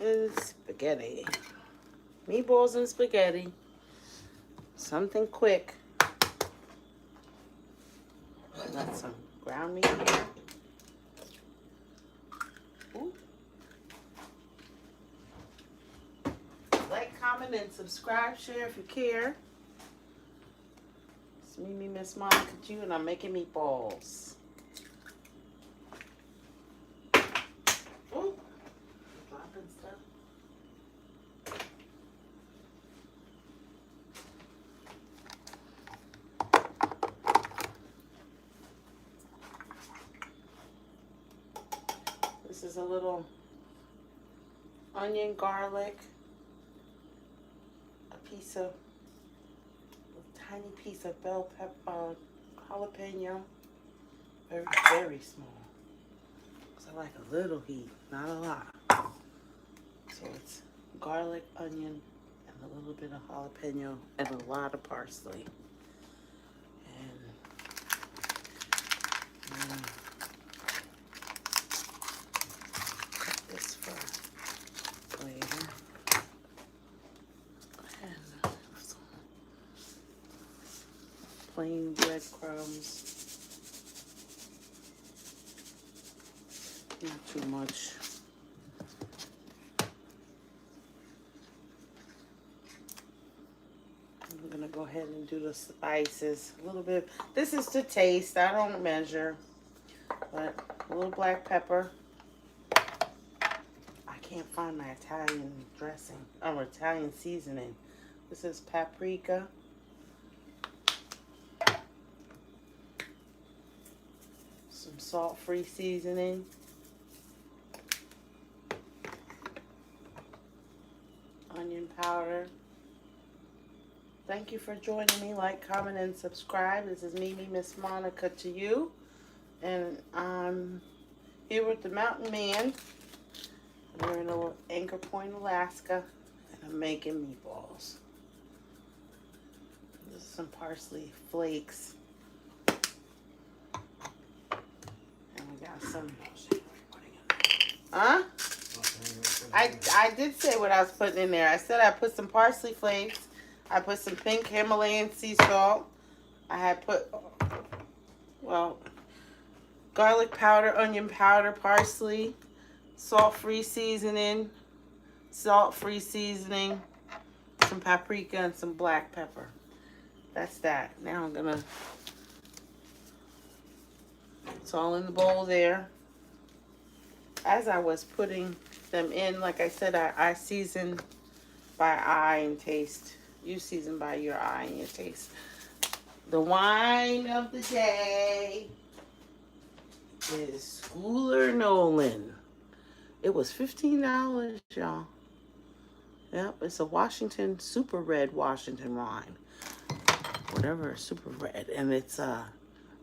is spaghetti. Meatballs and spaghetti. Something quick. Got some ground meat here. Ooh. Like, comment, and subscribe. Share if you care. It's me, Miss Monica Q, and I'm making meatballs. Ooh. Dropping stuff. This is a little onion, garlic, a tiny piece of bell pepper, jalapeno, very, very small. Because I like a little heat, not a lot. So it's garlic, onion, and a little bit of jalapeno, and a lot of parsley. And this for later. And some plain breadcrumbs. Not too much. I'm gonna go ahead and do the spices a little bit. This is to taste. I don't measure, but a little black pepper. I can't find my Italian dressing or Italian seasoning. This is paprika. Some salt-free seasoning. Onion powder. Thank you for joining me. Like, comment, and subscribe. This is me, Miss Monica to you. And I'm here with the Mountain Man. We're in a little Anchor Point, Alaska. And I'm making meatballs. This is some parsley flakes. And we got some... Huh? I did say what I was putting in there. I said I put some parsley flakes. I put some pink Himalayan sea salt. I had put, well, garlic powder, onion powder, parsley, salt-free seasoning, some paprika, and some black pepper. That's that. Now I'm gonna, it's all in the bowl there. As I was putting them in, like I said, I season by eye and taste. You season by your eye and your taste. The wine of the day is Schooler Nolan. It was $15, y'all. Yep, it's a Washington, super red Washington wine. Whatever, super red. And it's a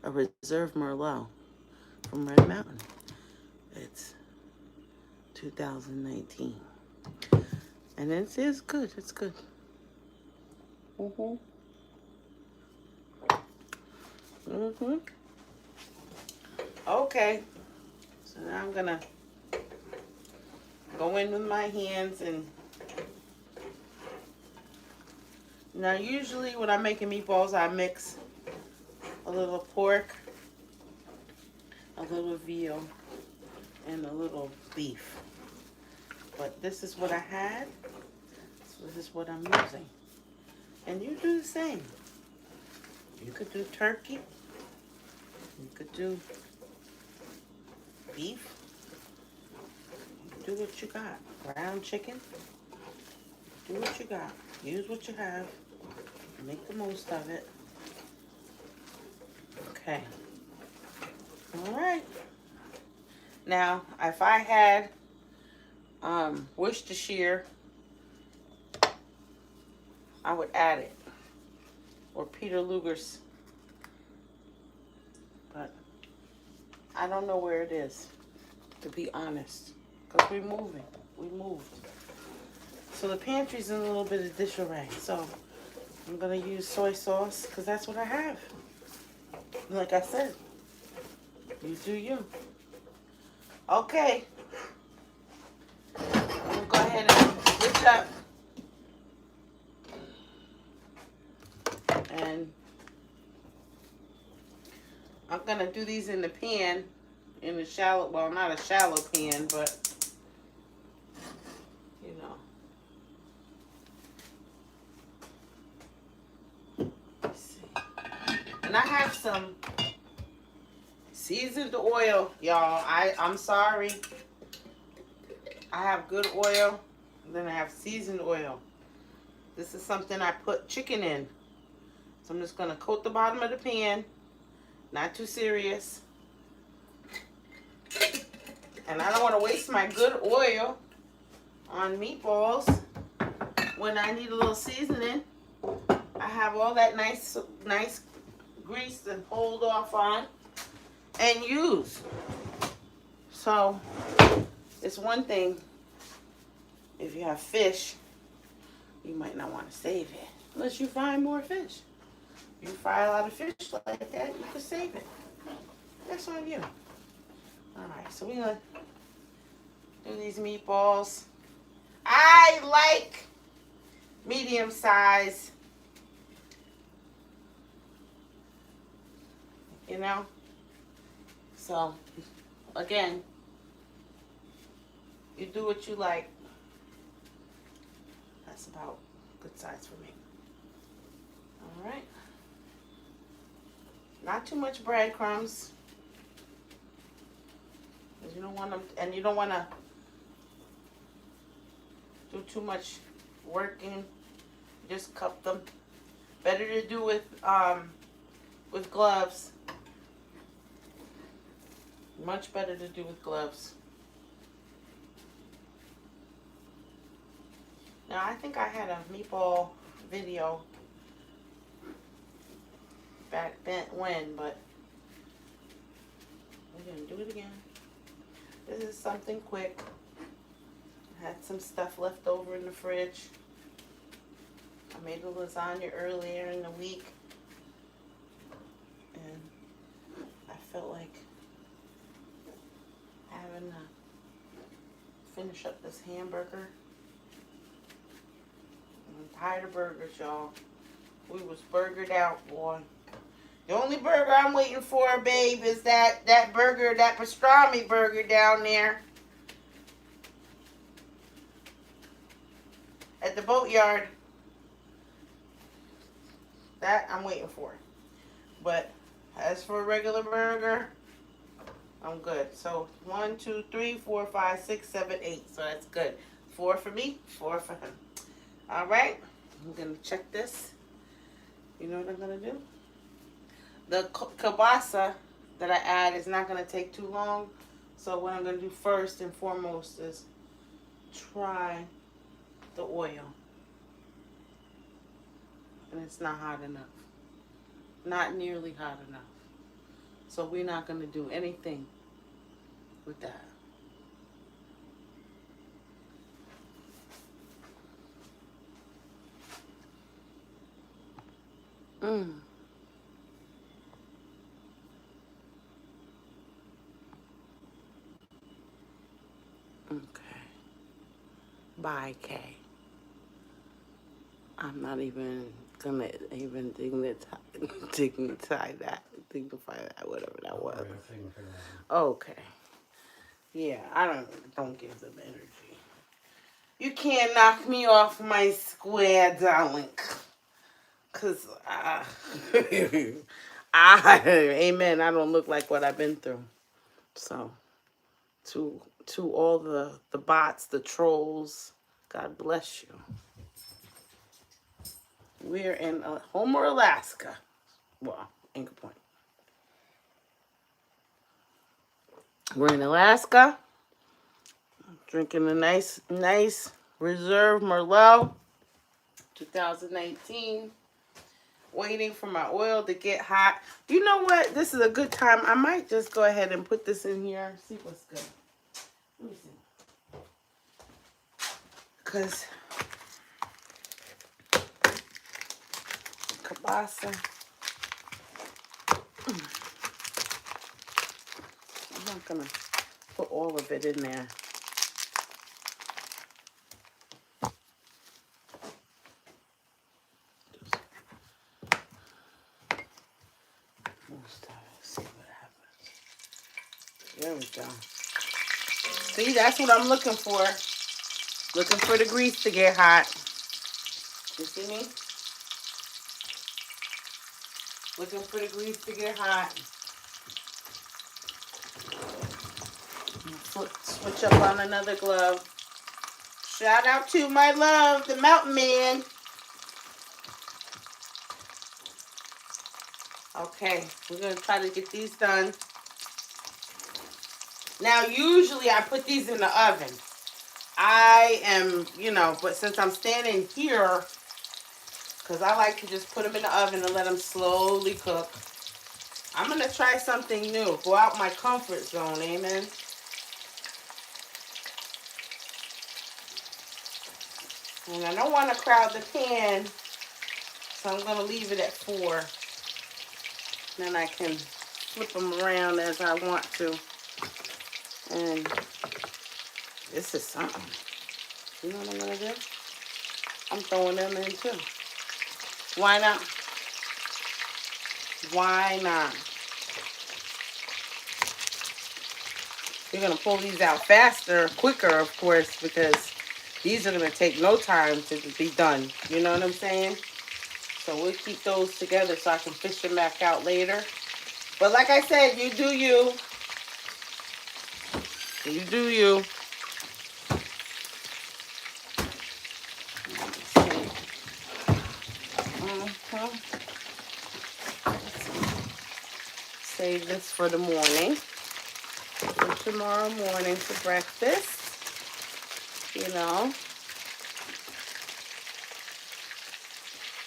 Reserve Merlot from Red Mountain. It's 2019. And it's good. It's good. Okay. So now I'm gonna go in with my hands and now usually when I'm making meatballs I mix a little pork, a little veal, and a little beef. But this is what I had. So this is what I'm using. And you do the same. You could do turkey. You could do beef. Do what you got. Ground chicken. Do what you got. Use what you have. Make the most of it. Okay. All right. Now, if I had Worcestershire, I would add it. Or Peter Luger's. But I don't know where it is, to be honest. Because we're moving. We moved. So the pantry's in a little bit of disarray. So I'm going to use soy sauce because that's what I have. Like I said, you do you. Okay. I'm going to go ahead I'm gonna do these in the pan, in a shallow, well, not a shallow pan, but you know. Let's see. And I have some seasoned oil, y'all. I'm sorry. I have good oil, and then I have seasoned oil. This is something I put chicken in. So I'm just gonna coat the bottom of the pan. Not too serious. And I don't want to waste my good oil on meatballs when I need a little seasoning. I have all that nice grease to hold off on and use. So it's one thing if you have fish, you might not want to save it unless you find more fish. You fry a lot of fish like that, you can save it. That's on you. Alright, so we're going to do these meatballs. I like medium size. You know? So, again, you do what you like. That's about good size for me. Alright. Not too much breadcrumbs. Because you don't want them, and you don't want to do too much working. Just cup them. Better to do with gloves. Much better to do with gloves. Now I think I had a meatball video back then when, but we're gonna do it again. This is something quick. I had some stuff left over in the fridge. I made a lasagna earlier in the week, and I felt like having to finish up this hamburger. I'm tired of burgers, y'all. We was burgered out, boy. The only burger I'm waiting for, babe, is that burger, that pastrami burger down there at the boatyard. That I'm waiting for. But as for a regular burger, I'm good. So 1, 2, 3, 4, 5, 6, 7, 8. So that's good. 4 for me, 4 for him. All right. I'm gonna check this. You know what I'm gonna do? The kielbasa that I add is not gonna take too long. So what I'm gonna do first and foremost is try the oil. And it's not hot enough. Not nearly hot enough. So we're not gonna do anything with that. Okay. Bye, Kay. I'm not even gonna even dignify that, whatever that was. Okay. Yeah, I don't give them energy. You can't knock me off my square, darling. Cause amen. I don't look like what I've been through. So, to all the bots, the trolls, God bless you. We're in Homer, Alaska. Well, Anchor Point. We're in Alaska. Drinking a nice Reserve Merlot 2019. Waiting for my oil to get hot. You know what? This is a good time. I might just go ahead and put this in here. See what's good. Let me see. Because kielbasa. I'm not going to put all of it in there. Let's see what There we go. See, that's what I'm looking for. Looking for the grease to get hot. You see me? Looking for the grease to get hot. Switch up on another glove. Shout out to my love, the mountain man. Okay, we're going to try to get these done. Now, usually I put these in the oven. I am, but since I'm standing here, because I like to just put them in the oven and let them slowly cook, I'm going to try something new. Go out my comfort zone, amen? And I don't want to crowd the pan, so I'm going to leave it at 4. Then I can flip them around as I want to. And this is something. You know what I'm going to do? I'm throwing them in too. Why not? Why not? You're going to pull these out faster, quicker, of course, because these are going to take no time to be done. You know what I'm saying? So we'll keep those together so I can fish them back out later. But like I said, you do you. You do you. Save this for the morning. For tomorrow morning for breakfast.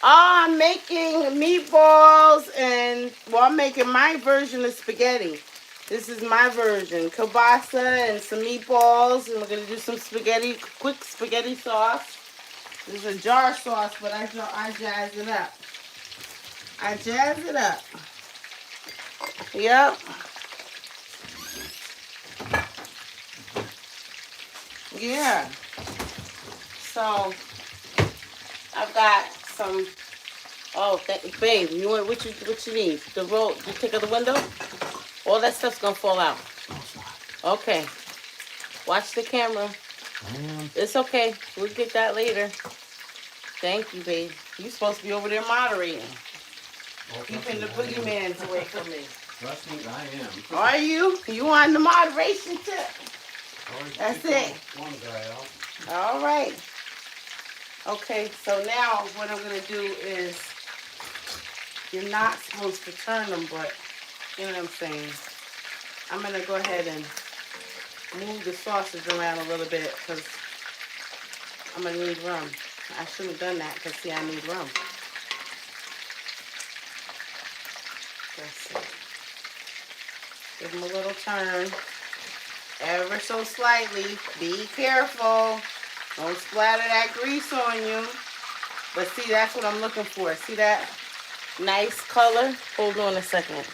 I'm making meatballs and, I'm making my version of spaghetti. This is my version. Kielbasa and some meatballs, and we're going to do some spaghetti, quick spaghetti sauce. This is a jar sauce, but I jazz it up. I jazz it up. Yep. Yeah. So, I've got some, babe, you want, what you need? The roll, you take out the window? All that stuff's gonna fall out. Okay. Watch the camera. It's okay. We'll get that later. Thank you, babe. You're supposed to be over there moderating. Keeping the boogeymans away from me. Trust me, I am. Are you? You on the moderation tip? That's it. One guy out. All right. Okay, so now what I'm going to do is, you're not supposed to turn them, but you know what I'm saying. I'm going to go ahead and move the sausage around a little bit because I'm going to need rum. I should have done that because, see, I need rum. That's it. Give them a little turn. Ever so slightly. Be careful. Don't splatter that grease on you. But see, that's what I'm looking for. See that nice color? Hold on a second.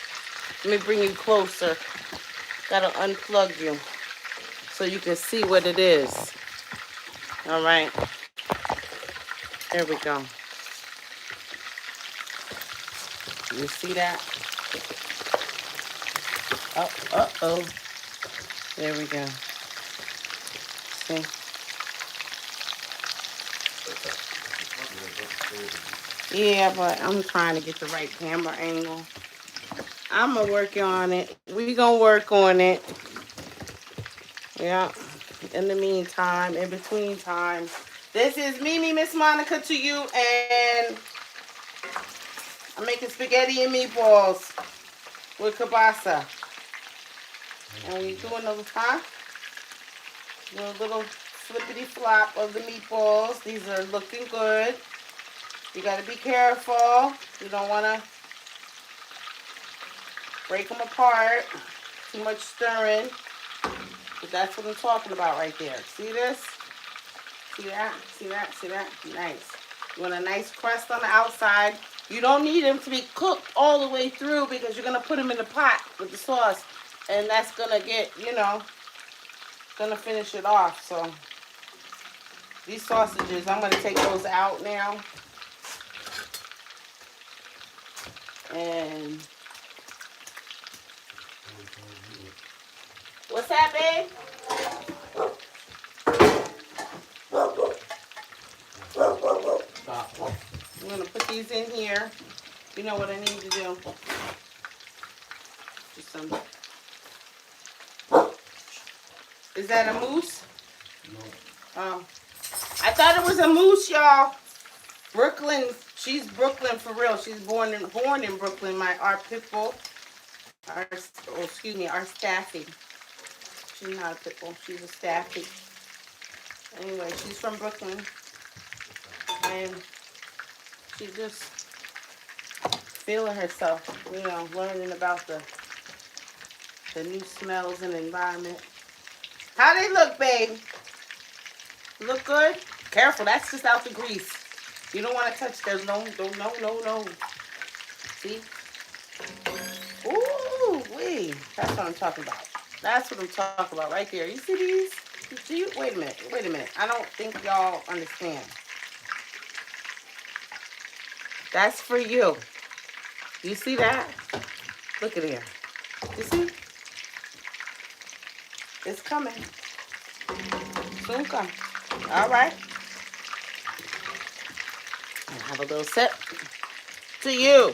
Let me bring you closer. Gotta unplug you so you can see what it is. All right. There we go. You see that? Uh-oh. There we go. See? Yeah, but I'm trying to get the right camera angle. I'm going to work on it. We going to work on it. Yeah. In the meantime, in between time, this is Mimi, Miss Monica to you, and I'm making spaghetti and meatballs with kielbasa. And we doing a little flippity flop of the meatballs. These are looking good. You got to be careful. You don't want to break them apart. Too much stirring. But that's what I'm talking about right there. See this? See that? See that? See that? Nice. You want a nice crust on the outside. You don't need them to be cooked all the way through because you're going to put them in the pot with the sauce. And that's going to get, going to finish it off. So these sausages, I'm going to take those out now. And What's that, babe? Stop. I'm gonna put these in here. You know what I need to do? Just some. Is that a moose? No. Oh, I thought it was a moose, y'all. Brooklyn. She's Brooklyn for real. She's born in Brooklyn. Our pit bull. Our Staffy. She's not a pit bull. She's a Staffy. Anyway, she's from Brooklyn, and she just feeling herself, learning about the new smells and environment. How they look, babe? Look good? Careful, that's just out the grease. You don't want to touch those. No. See? Ooh, wait. That's what I'm talking about. That's what I'm talking about right there. You see these? Wait a minute. I don't think y'all understand. That's for you. You see that? Look at here. You see? It's coming. Soon come. All right. I'll have a little sip. To you.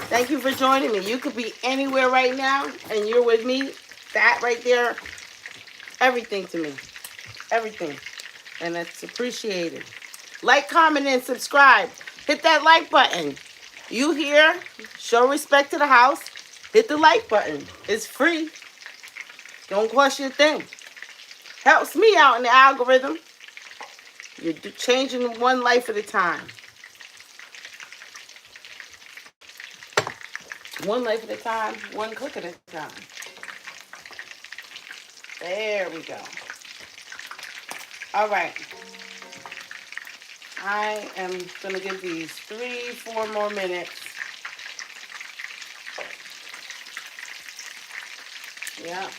Thank you for joining me. You could be anywhere right now, and you're with me. That right there, everything to me. Everything. And it's appreciated. Like, comment, and subscribe. Hit that like button. You here? Show respect to the house. Hit the like button. It's free. Don't cost you a thing. Helps me out in the algorithm. You're changing one life at a time. One life at a time, one click at a time. There we go. All right. I am going to give these 3-4 more minutes. Yeah.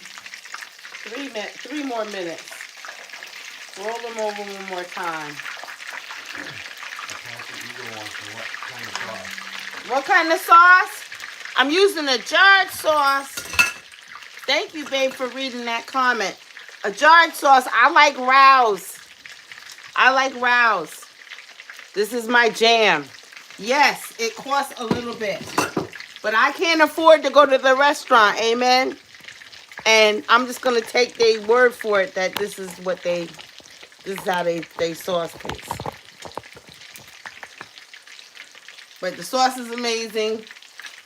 3 more minutes. Roll them over one more time. What kind of sauce? I'm using a jarred sauce. Thank you, babe, for reading that comment. A jarred sauce. I like Rouse. This is my jam. Yes, it costs a little bit. But I can't afford to go to the restaurant. Amen. And I'm just going to take their word for it that this is how they sauce tastes. But the sauce is amazing.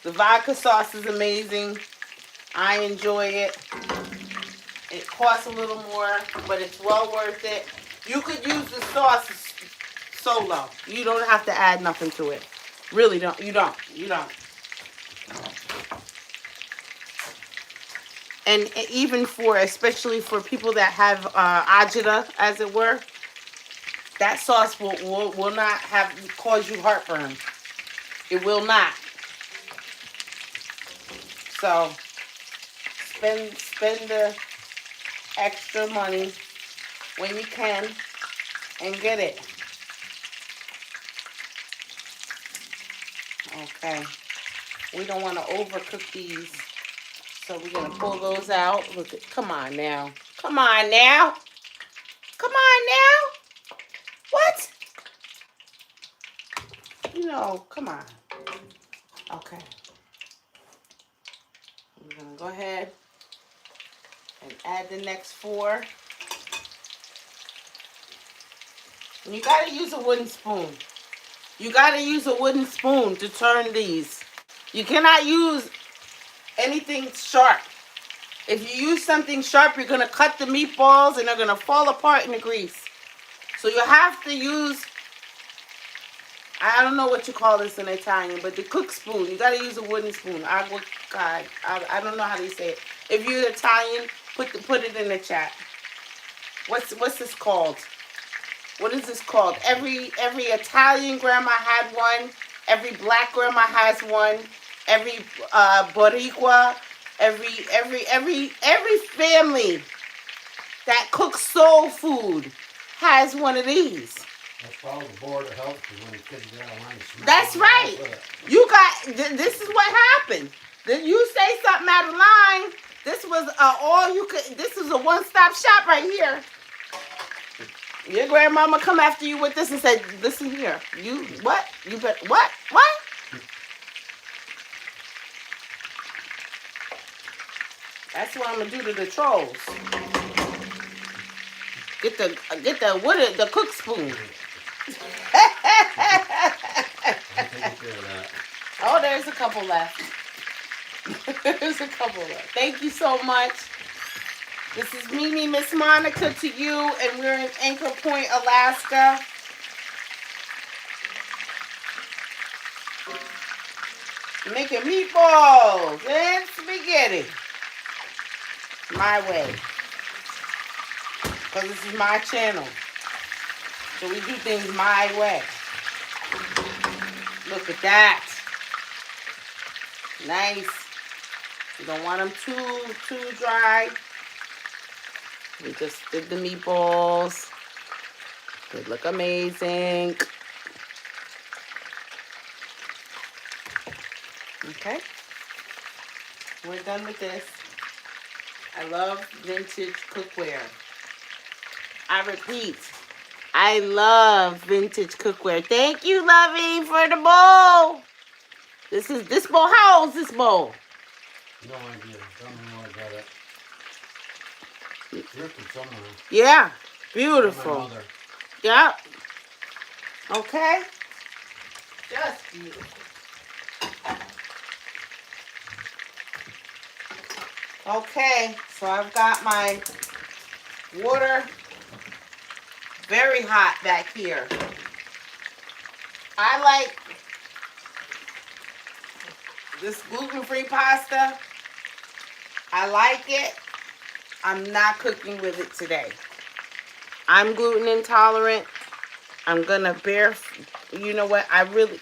The vodka sauce is amazing. I enjoy it. It costs a little more, but it's well worth it. You could use the sauce solo. You don't have to add nothing to it. Really don't. You don't. And even especially for people that have agita, as it were, that sauce will not cause you heartburn. It will not. So spend the extra money when you can and get it. Okay. We don't want to overcook these. So we're going to pull those out. Look, come on now. What? Come on. Okay. We're going to go ahead and add the next 4. And you got to use a wooden spoon. You got to use a wooden spoon to turn these. You cannot use anything sharp. If you use something sharp, you're going to cut the meatballs and they're going to fall apart in the grease. So you have to use, I don't know what you call this in Italian, but the cook spoon. You got to use a wooden spoon. I don't know how they say it. If you're Italian, put it in the chat. What's this called? What is this called? Every Italian grandma had one. Every black grandma has one. Every Boricua, every family that cooks soul food has one of these. That's probably the Board of Health, because when the kids get out of line, that's right. This is what happened. You say something out of line, This was all you could. This is a one-stop shop right here. Your grandmama come after you with this and said, "Listen here, you what? You bet what? What?" That's what I'm gonna do to the trolls. Get the the cook spoon. Oh, there's a couple left. There's a couple left. Thank you so much. This is Mimi, Miss Monica to you, and we're in Anchor Point, Alaska. Making meatballs and spaghetti. My way. Because this is my channel. So we do things my way. Look at that. Nice. You don't want them too dry. We just did the meatballs. They look amazing. Okay. We're done with this. I love vintage cookware. I repeat, I love vintage cookware. Thank you, Lovey, for the bowl. This bowl. How old is this bowl? No idea. Don't know where I got it. Thrifted somewhere. Yeah. Beautiful. My mother. Yep. Okay. Just beautiful. Okay, so I've got my water very hot back here. I like this gluten-free pasta. I like it. I'm not cooking with it today. I'm gluten intolerant. I'm gonna bear, you know what, I really,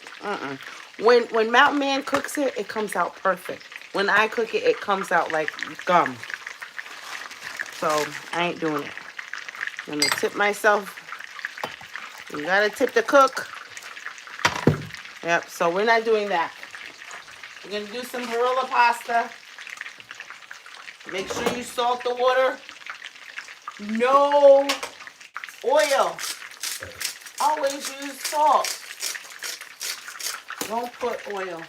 When Mountain Man cooks it, it comes out perfect. When I cook it, it comes out like gum. So I ain't doing it. I'm gonna tip myself. You gotta tip the cook. Yep, so we're not doing that. We're gonna do some Barilla pasta. Make sure you salt the water. No oil. Always use salt. Don't put oil.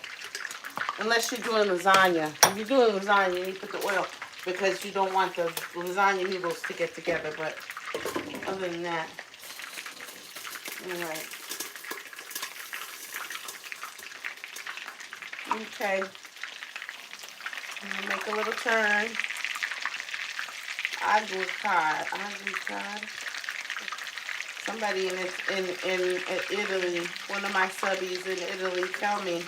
Unless you're doing lasagna. If you're doing lasagna, you put the oil because you don't want the lasagna noodles to get together. But other than that, all right. Okay. I'm gonna make a little turn. Agricar. Somebody in Italy, one of my subbies in Italy, tell me.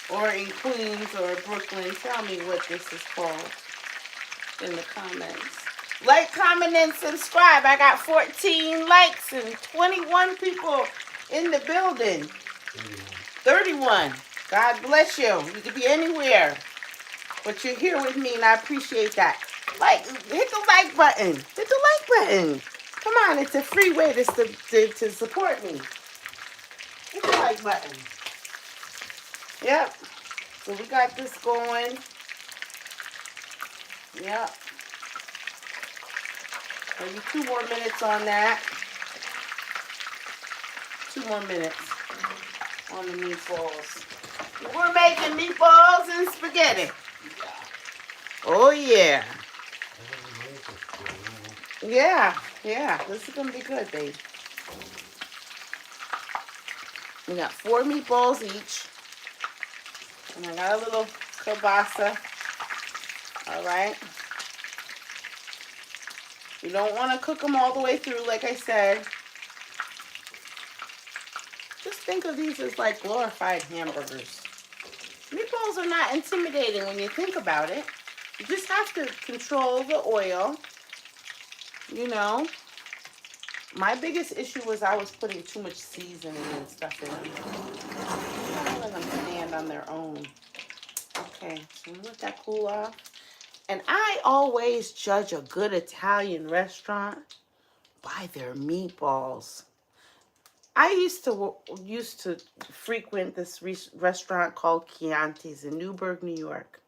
Or in Queens or Brooklyn, tell me what this is called in the comments. Like, comment, and subscribe. I got 14 likes and 21 people in the building. 31. God bless you. You could be anywhere. But you're here with me, and I appreciate that. Like, hit the like button. Hit the like button. Come on, it's a free way to support me. Hit the like button. Yep. So we got this going. Yep. Maybe 2 more minutes on that. 2 more minutes on the meatballs. We're making meatballs and spaghetti. Oh, yeah. Yeah. This is going to be good, babe. We got 4 meatballs each. And I got a little kielbasa. All right. You don't want to cook them all the way through, like I said. Just think of these as like glorified hamburgers. Meatballs are not intimidating when you think about it. You just have to control the oil. You know. My biggest issue was I was putting too much seasoning and stuff in them. I'm gonna let them stand on their own. Okay, so let that cool off. And I always judge a good Italian restaurant by their meatballs. I used to frequent this restaurant called Chianti's in Newburgh, New York.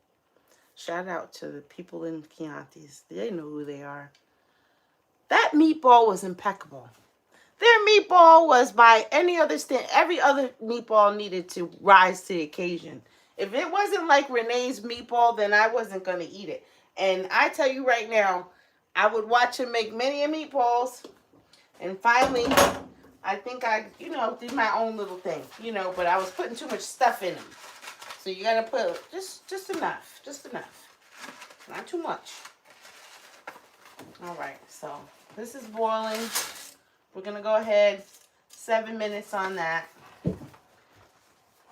Shout out to the people in Chianti's. They know who they are. That meatball was impeccable. Their meatball was by any other stand. Every other meatball needed to rise to the occasion. If it wasn't like Renee's meatball, then I wasn't going to eat it. And I tell you right now, I would watch him make many meatballs. And finally, I think I, did my own little thing, but I was putting too much stuff in them. So you got to put just enough, not too much. All right, so this is boiling. We're going to go ahead, 7 minutes on that.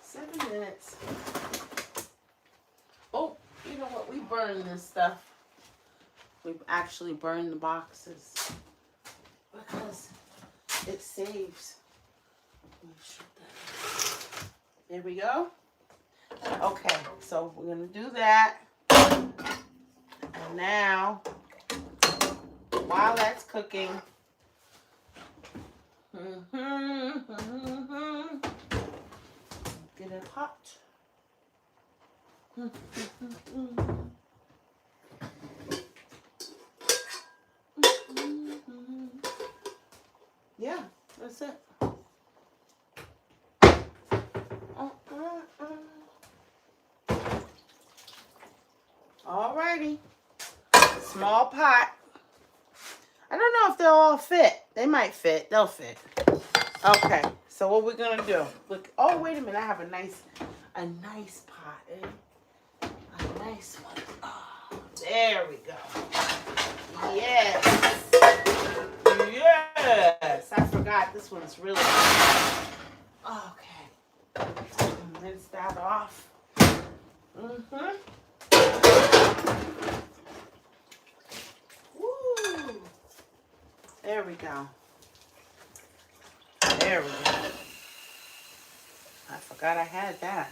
7 minutes. Oh, you know what? We burned this stuff. We've actually burned the boxes because it saves. There we go. Okay, so we're going to do that. And now, while that's cooking, get it hot. Yeah, that's it. Alrighty. Small pot. I don't know if they'll all fit. They might fit. They'll fit. Okay. So what we're gonna do? Look. Oh, wait a minute. I have a nice pot. Eh? A nice one. Oh, there we go. Yes. Yes. I forgot this one's really nice. Okay. Rinse that off. Woo. There we go. There we go. I forgot I had that.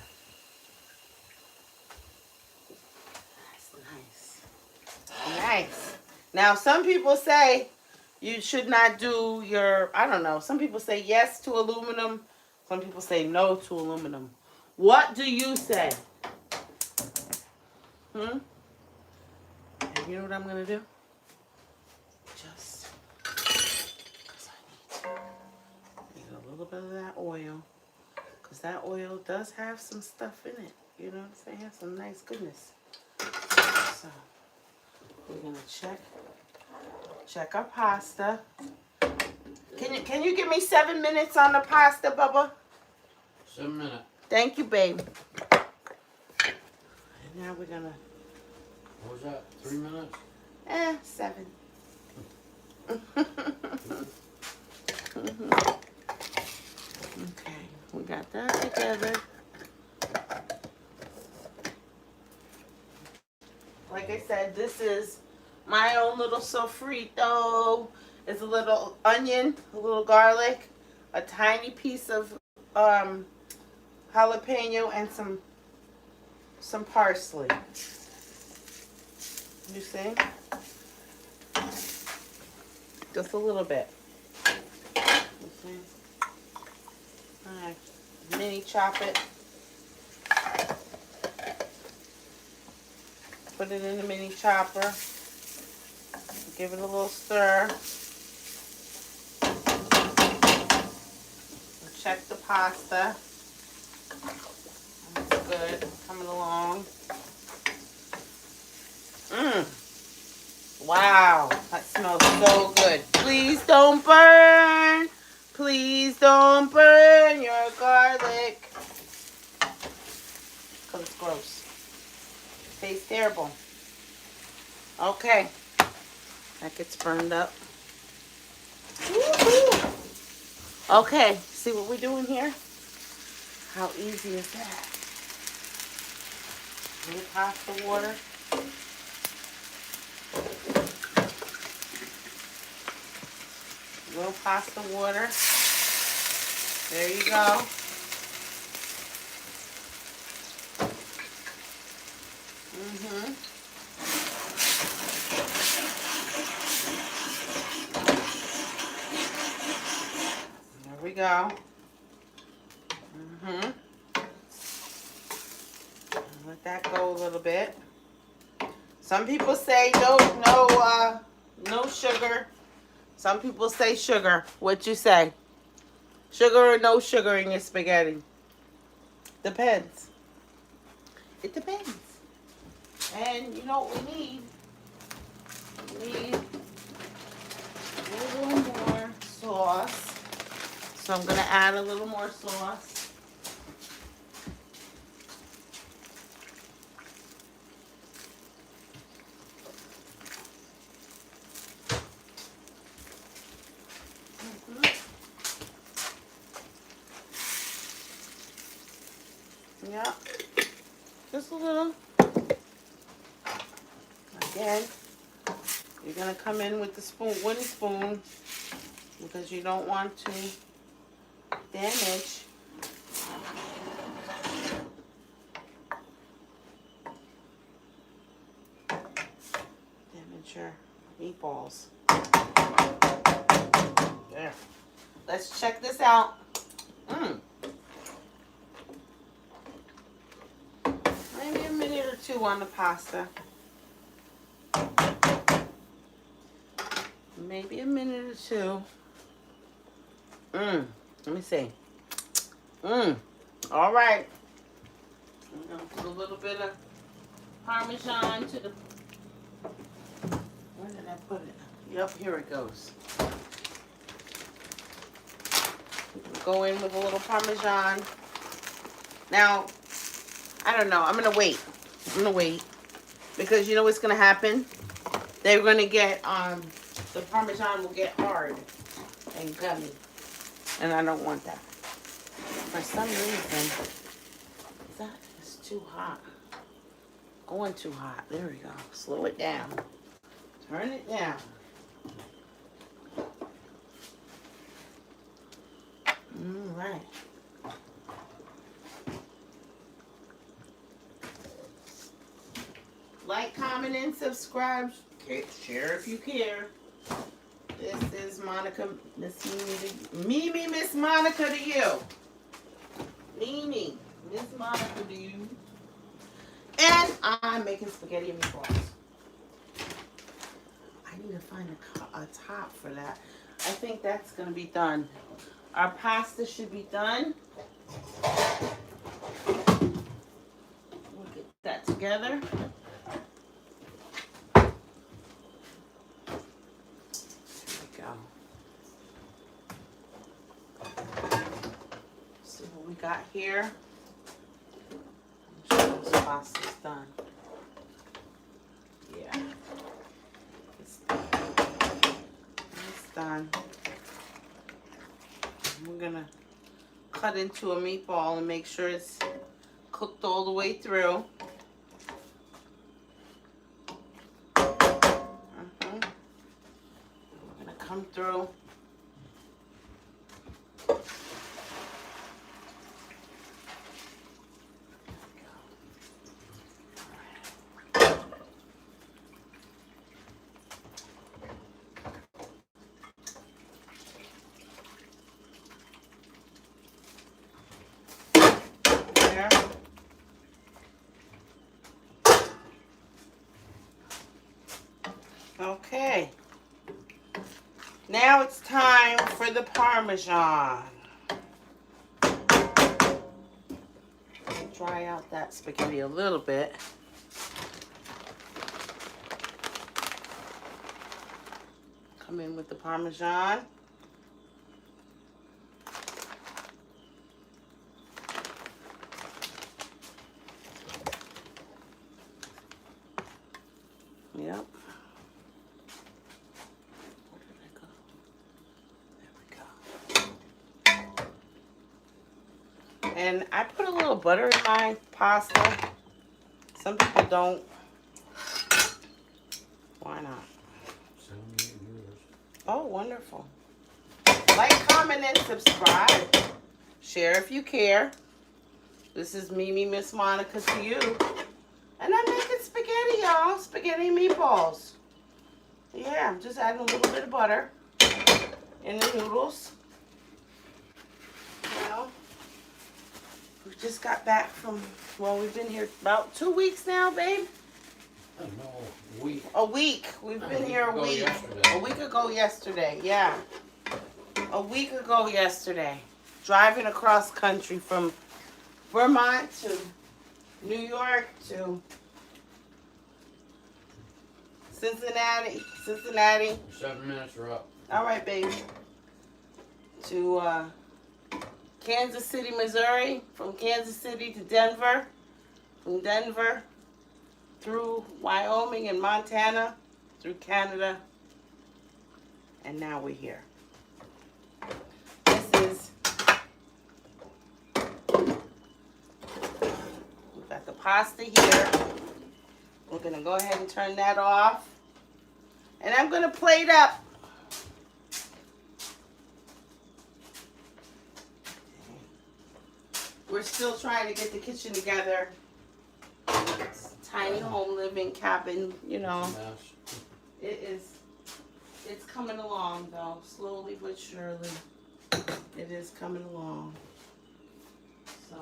That's nice. Nice. Now, some people say you should not do your, I don't know. Some people say yes to aluminum. Some people say no to aluminum. What do you say? And you know what I'm going to do? Just, because I need a little bit of that oil. Because that oil does have some stuff in it. You know what I'm saying? Some nice goodness. So, we're going to check our pasta. Can you give me 7 minutes on the pasta, Bubba? 7 minutes. Thank you, babe. And now we're going to... What was that? 3 minutes? 7. Okay, we got that together. Like I said, this is my own little sofrito. It's a little onion, a little garlic, a tiny piece of jalapeno, and some parsley. You see? Just a little bit. You see? Alright. Mini chop it. Put it in the mini chopper. Give it a little stir. Check the pasta. That's good. Coming along. Wow, that smells so good. Please don't burn. Please don't burn your garlic. Because it's gross. It tastes terrible. Okay. That gets burned up. Woo-hoo. Okay, see what we're doing here? How easy is that? A little pasta water. A little pasta water. There you go. There we go. Let that go a little bit. Some people say no sugar. Some people say sugar. What you say? Sugar or no sugar in your spaghetti? Depends. It depends. And you know what we need? We need a little more sauce. So I'm going to add a little more sauce. Yeah, just a little. Again, you're gonna come in with the wooden spoon, because you don't want to damage your meatballs. There. Let's check this out. Maybe a minute or two on the pasta. Maybe a minute or two. Let me see. All right. I'm gonna put a little bit of Parmesan to the. Where did I put it? Yep, here it goes. Go in with a little Parmesan. Now, I don't know. I'm gonna wait. Because you know what's gonna happen? They're gonna get the Parmesan will get hard and gummy, and I don't want that. For some reason, that is too hot. Going too hot. There we go. Slow it down. Turn it down. All right. Like, comment, and subscribe. Share if you care. This is Monica, Miss Monica to you. Mimi, Miss Monica to you. And I'm making spaghetti and meatballs. I need to find a top for that. I think that's going to be done. Our pasta should be done. We'll get that together. See what we got here. I'm sure this pasta's done. Yeah. It's done. We're gonna cut into a meatball and make sure it's cooked all the way through. We're gonna come through. Okay, now it's time for the Parmesan. Dry out that spaghetti a little bit. Come in with the Parmesan. Yep. Where did I go? There we go. And I put a little butter in my pasta. Some people don't. Why not? 78 years. Oh, wonderful. Like, comment, and subscribe. Share if you care. This is Mimi, Miss Monica to you. And I'm making spaghetti, y'all. Spaghetti and meatballs. Yeah, I'm just adding a little bit of butter in the noodles. Now, we just got back from, well, we've been here about 2 weeks now, babe. I don't know, a week. A week. We've been here a week. Yesterday. A week ago yesterday, yeah. A week ago yesterday. Driving across country from Vermont to New York to Cincinnati. 7 minutes are up. All right, baby. To Kansas City, Missouri. From Kansas City to Denver. From Denver through Wyoming and Montana. Through Canada. And now we're here. This is... We've got the pasta here. We're going to go ahead and turn that off. And I'm going to plate up. We're still trying to get the kitchen together. It's tiny home living cabin, you know. It's coming along though, slowly but surely. It is coming along. So.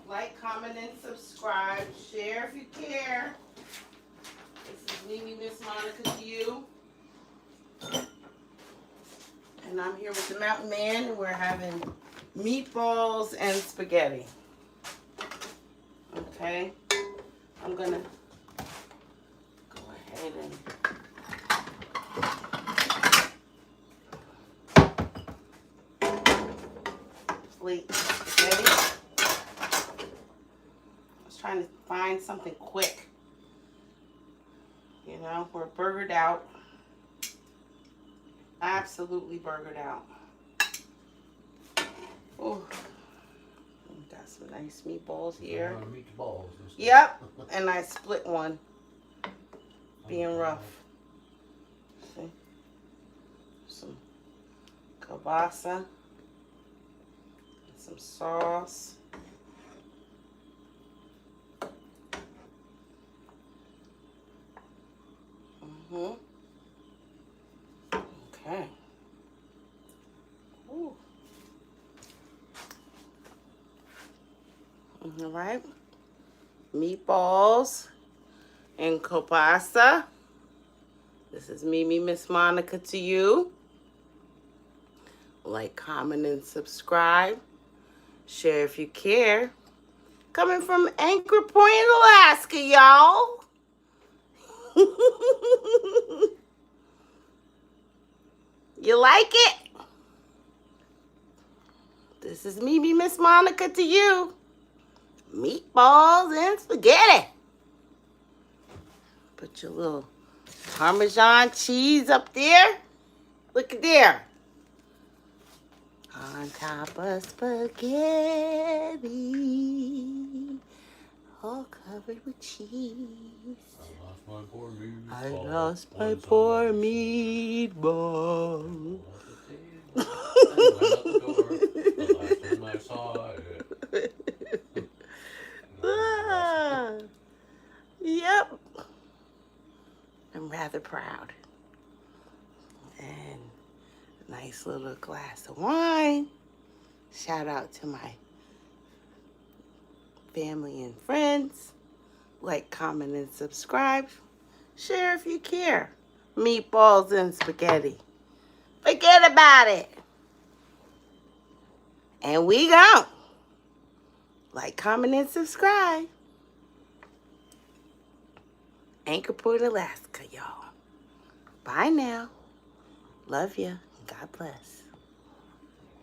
Like, comment, and subscribe. Share if you care. This is Mimi, Miss Monica to you. And I'm here with the Mountain Man, and we're having meatballs and spaghetti. Okay? I'm gonna go ahead and plate the spaghetti. I was trying to find something quick. You know, we're burgered out. Absolutely burgered out. Oh, got some nice meatballs here. Meatballs. Yep, and I split one. Being rough. See? Some kielbasa. And some sauce. Okay. Ooh. All right. Meatballs and kielbasa. This is Mimi, Miss Monica to you. Like, comment, and subscribe. Share if you care. Coming from Anchor Point, Alaska, y'all. You like it? This is Mimi, Miss Monica to you. Meatballs and spaghetti. Put your little Parmesan cheese up there. Look at there. On top of spaghetti. All covered with cheese. I lost my poor meatball. Yep. I'm rather proud. And a nice little glass of wine. Shout out to my family and friends. Like, comment, and subscribe. Share if you care. Meatballs and spaghetti. Forget about it. And we gone. Like, comment, and subscribe. Anchor Point, Alaska, y'all. Bye now. Love ya. God bless.